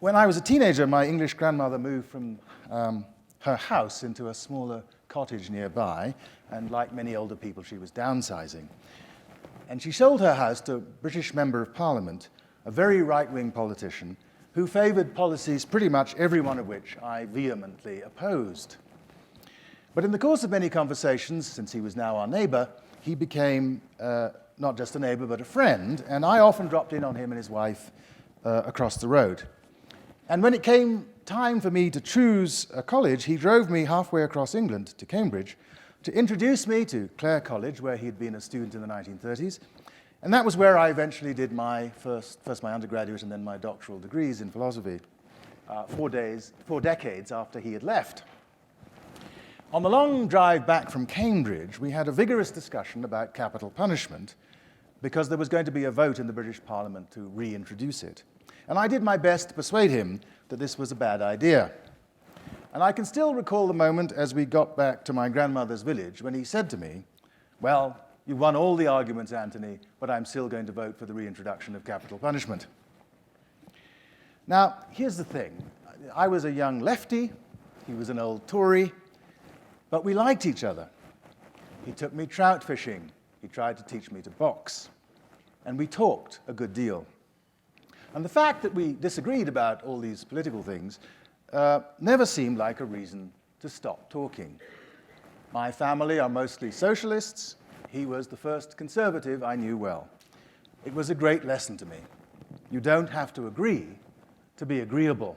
When I was a teenager, my English grandmother moved from her house into a smaller cottage nearby, and like many older people, she was downsizing. And she sold her house to a British Member of Parliament, a very right-wing politician, who favoured policies pretty much every one of which I vehemently opposed. But in the course of many conversations, since he was now our neighbour, he became not just a neighbour but a friend, and I often dropped in on him and his wife across the road. And when it came time for me to choose a college, he drove me halfway across England to Cambridge to introduce me to Clare College, where he'd been a student in the 1930s. And that was where I eventually did my first my undergraduate and then my doctoral degrees in philosophy, 4 decades after he had left. On the long drive back from Cambridge, we had a vigorous discussion about capital punishment because there was going to be a vote in the British Parliament to reintroduce it. And I did my best to persuade him that this was a bad idea. And I can still recall the moment as we got back to my grandmother's village when he said to me, "Well, you've won all the arguments, Anthony, but I'm still going to vote for the reintroduction of capital punishment." Now, here's the thing. I was a young lefty, he was an old Tory, but we liked each other. He took me trout fishing, he tried to teach me to box, and we talked a good deal. And the fact that we disagreed about all these political things never seemed like a reason to stop talking. My family are mostly socialists. He was the first conservative I knew well. It was a great lesson to me. You don't have to agree to be agreeable.